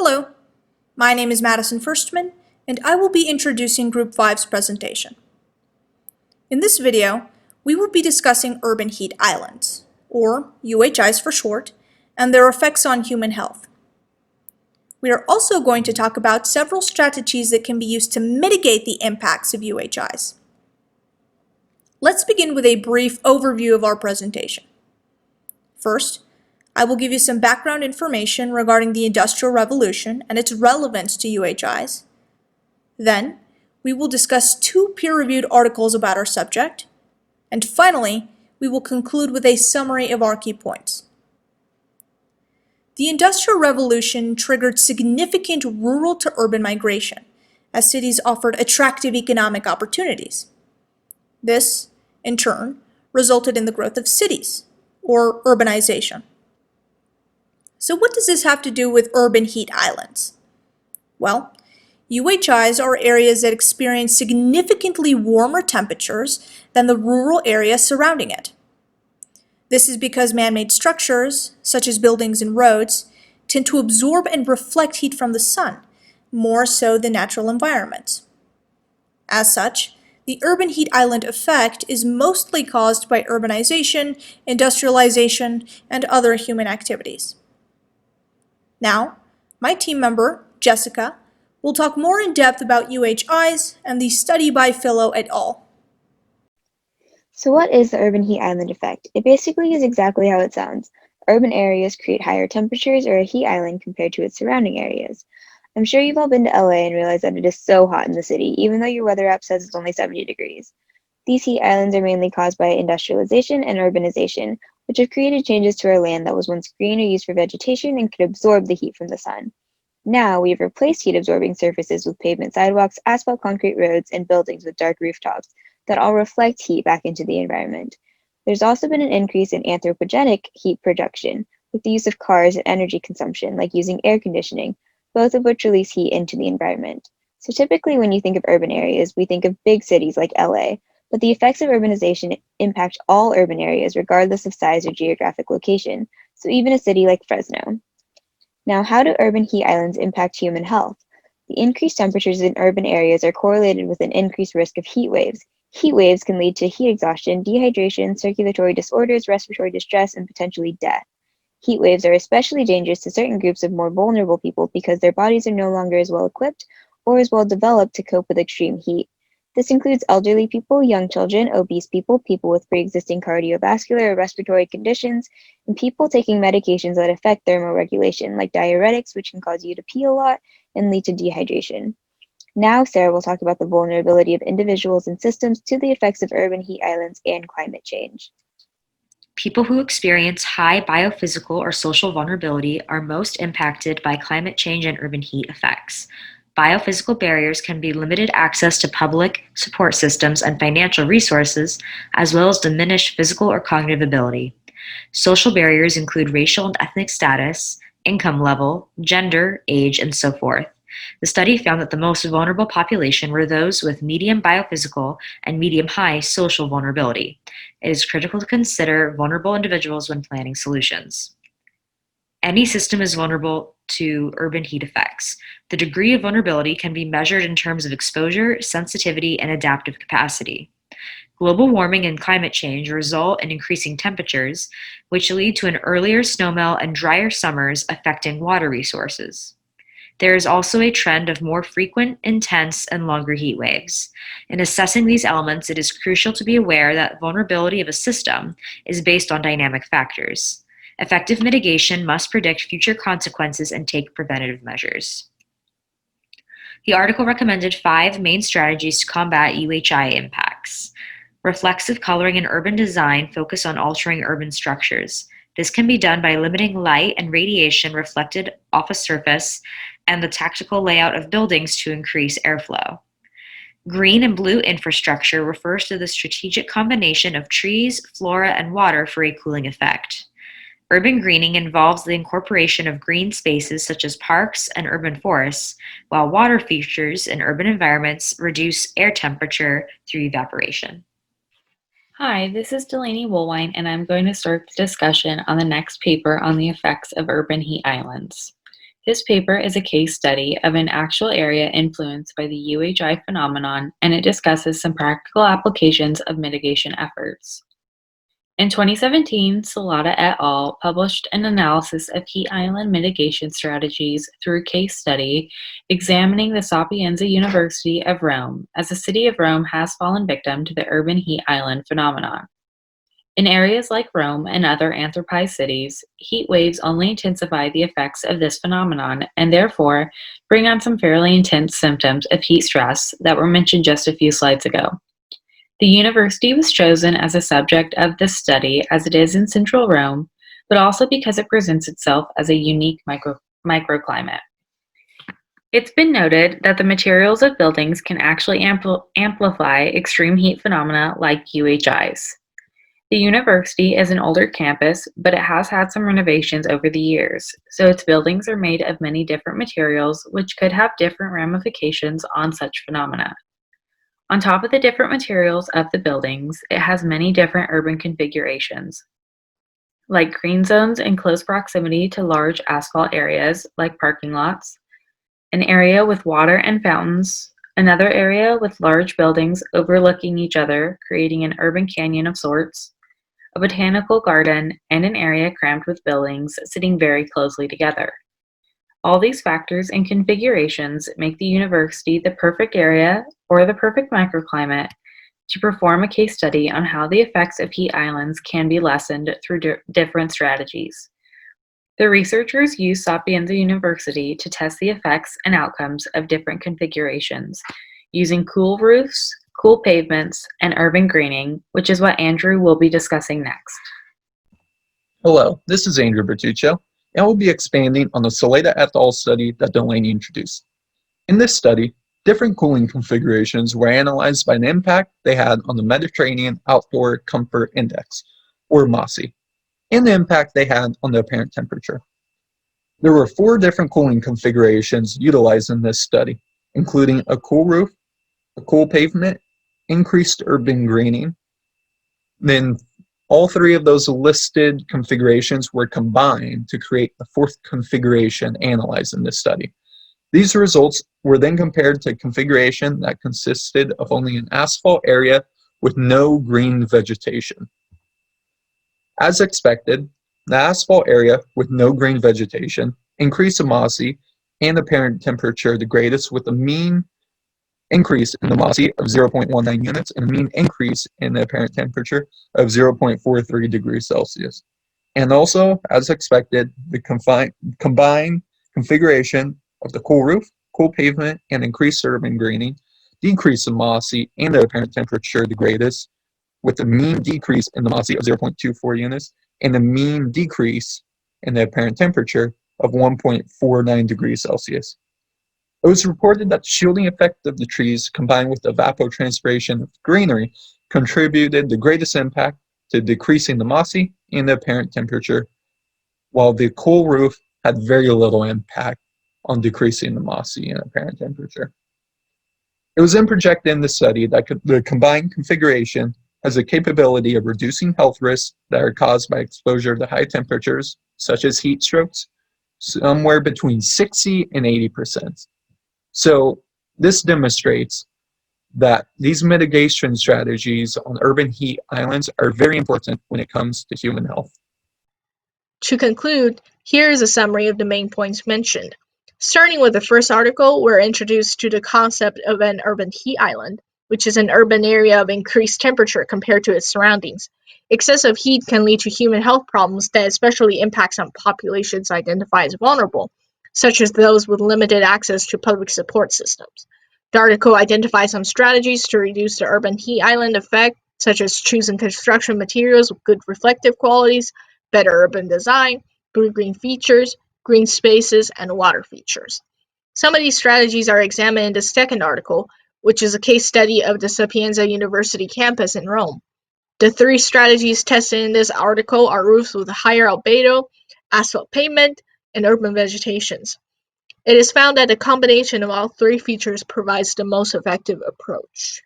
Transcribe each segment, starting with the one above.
Hello, my name is Madison Firstman, and I will be introducing Group 5's presentation. In this video, we will be discussing urban heat islands, or UHIs for short, and their effects on human health. We are also going to talk about several strategies that can be used to mitigate the impacts of UHIs. Let's begin with a brief overview of our presentation. First, I will give you some background information regarding the Industrial Revolution and its relevance to UHIs. Then, we will discuss two peer-reviewed articles about our subject. And finally, we will conclude with a summary of our key points. The Industrial Revolution triggered significant rural to urban migration, as cities offered attractive economic opportunities. This, in turn, resulted in the growth of cities, or urbanization. So what does this have to do with urban heat islands? Well, UHIs are areas that experience significantly warmer temperatures than the rural area surrounding it. This is because man-made structures, such as buildings and roads, tend to absorb and reflect heat from the sun, more so than natural environments. As such, the urban heat island effect is mostly caused by urbanization, industrialization, and other human activities. Now, my team member, Jessica, will talk more in depth about UHIs and the study by Philo et al. So what is the urban heat island effect? It basically is exactly how it sounds. Urban areas create higher temperatures or a heat island compared to its surrounding areas. I'm sure you've all been to LA and realized that it is so hot in the city, even though your weather app says it's only 70 degrees. These heat islands are mainly caused by industrialization and urbanization, which have created changes to our land that was once green or used for vegetation and could absorb the heat from the sun. Now, we have replaced heat-absorbing surfaces with pavement sidewalks, asphalt concrete roads, and buildings with dark rooftops that all reflect heat back into the environment. There's also been an increase in anthropogenic heat production, with the use of cars and energy consumption, like using air conditioning, both of which release heat into the environment. So typically when you think of urban areas, we think of big cities like LA, but the effects of urbanization impact all urban areas regardless of size or geographic location, so even a city like Fresno. Now, how do urban heat islands impact human health? The increased temperatures in urban areas are correlated with an increased risk of heat waves. Heat waves can lead to heat exhaustion, dehydration, circulatory disorders, respiratory distress, and potentially death. Heat waves are especially dangerous to certain groups of more vulnerable people because their bodies are no longer as well equipped or as well developed to cope with extreme heat. This includes elderly people, young children, obese people, people with pre-existing cardiovascular or respiratory conditions, and people taking medications that affect thermoregulation, like diuretics, which can cause you to pee a lot and lead to dehydration. Now, Sarah will talk about the vulnerability of individuals and systems to the effects of urban heat islands and climate change. People who experience high biophysical or social vulnerability are most impacted by climate change and urban heat effects. Biophysical barriers can be limited access to public support systems and financial resources, as well as diminished physical or cognitive ability. Social barriers include racial and ethnic status, income level, gender, age, and so forth. The study found that the most vulnerable population were those with medium biophysical and medium-high social vulnerability. It is critical to consider vulnerable individuals when planning solutions. Any system is vulnerable to urban heat effects. The degree of vulnerability can be measured in terms of exposure, sensitivity, and adaptive capacity. Global warming and climate change result in increasing temperatures, which lead to an earlier snowmelt and drier summers affecting water resources. There is also a trend of more frequent, intense, and longer heat waves. In assessing these elements, it is crucial to be aware that vulnerability of a system is based on dynamic factors. Effective mitigation must predict future consequences and take preventative measures. The article recommended 5 main strategies to combat UHI impacts. Reflexive coloring and urban design focus on altering urban structures. This can be done by limiting light and radiation reflected off a surface and the tactical layout of buildings to increase airflow. Green and blue infrastructure refers to the strategic combination of trees, flora, and water for a cooling effect. Urban greening involves the incorporation of green spaces such as parks and urban forests, while water features in urban environments reduce air temperature through evaporation. Hi, this is Delaney Woolwine, and I'm going to start the discussion on the next paper on the effects of urban heat islands. This paper is a case study of an actual area influenced by the UHI phenomenon, and it discusses some practical applications of mitigation efforts. In 2017, Salata et al. Published an analysis of heat island mitigation strategies through a case study examining the Sapienza University of Rome, as the city of Rome has fallen victim to the urban heat island phenomenon. In areas like Rome and other anthropized cities, heat waves only intensify the effects of this phenomenon and therefore bring on some fairly intense symptoms of heat stress that were mentioned just a few slides ago. The university was chosen as a subject of this study as it is in central Rome, but also because it presents itself as a unique microclimate. It's been noted that the materials of buildings can actually amplify extreme heat phenomena like UHIs. The university is an older campus, but it has had some renovations over the years, so its buildings are made of many different materials which could have different ramifications on such phenomena. On top of the different materials of the buildings, it has many different urban configurations, like green zones in close proximity to large asphalt areas like parking lots, an area with water and fountains, another area with large buildings overlooking each other, creating an urban canyon of sorts, a botanical garden, and an area crammed with buildings sitting very closely together. All these factors and configurations make the university the perfect area or the perfect microclimate to perform a case study on how the effects of heat islands can be lessened through different strategies. The researchers used Sapienza University to test the effects and outcomes of different configurations using cool roofs, cool pavements, and urban greening, which is what Andrew will be discussing next. Hello, this is Andrew Bertuccio, and we'll be expanding on the Salata et al. Study that Delaney introduced. In this study, different cooling configurations were analyzed by the impact they had on the Mediterranean Outdoor Comfort Index, or MOSI, and the impact they had on the apparent temperature. There were 4 different cooling configurations utilized in this study, including a cool roof, a cool pavement, increased urban greening. Then all 3 of those listed configurations were combined to create the 4th configuration analyzed in this study. These results were then compared to a configuration that consisted of only an asphalt area with no green vegetation. As expected, the asphalt area with no green vegetation increased in MOSI and apparent temperature the greatest, with a mean increase in the MOSI of 0.19 units and a mean increase in the apparent temperature of 0.43 degrees Celsius. And also, as expected, the combined configuration of the cool roof, cool pavement, and increased urban greening decreased in MOSI and the apparent temperature the greatest, with a mean decrease in the MOSI of 0.24 units and a mean decrease in the apparent temperature of 1.49 degrees Celsius. It was reported that the shielding effect of the trees combined with the evapotranspiration of greenery contributed the greatest impact to decreasing the MOSI and the apparent temperature, while the cool roof had very little impact on decreasing the MOSI and apparent temperature. It was then projected in the study that the combined configuration has the capability of reducing health risks that are caused by exposure to high temperatures, such as heat strokes, somewhere between 60 and 80%. So this demonstrates that these mitigation strategies on urban heat islands are very important when it comes to human health. To conclude, here is a summary of the main points mentioned. Starting with the first article, we're introduced to the concept of an urban heat island, which is an urban area of increased temperature compared to its surroundings. Excessive heat can lead to human health problems that especially impact some populations identified as vulnerable, such as those with limited access to public support systems. The article identifies some strategies to reduce the urban heat island effect, such as choosing construction materials with good reflective qualities, better urban design, blue-green features, green spaces, and water features. Some of these strategies are examined in the second article, which is a case study of the Sapienza University campus in Rome. The 3 strategies tested in this article are roofs with higher albedo, asphalt pavement, and urban vegetations. It is found that the combination of all 3 features provides the most effective approach.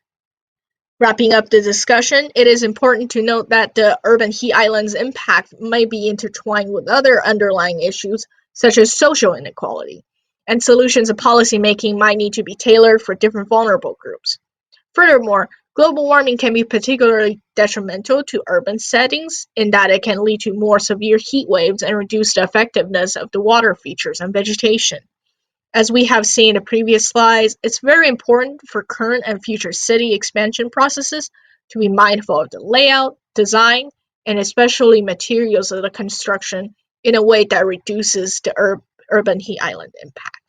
Wrapping up the discussion, it is important to note that the urban heat island's impact may be intertwined with other underlying issues, such as social inequality, and solutions and policy making might need to be tailored for different vulnerable groups. Furthermore, global warming can be particularly detrimental to urban settings in that it can lead to more severe heat waves and reduce the effectiveness of the water features and vegetation. As we have seen in the previous slides, it's very important for current and future city expansion processes to be mindful of the layout, design, and especially materials of the construction in a way that reduces the urban heat island impact.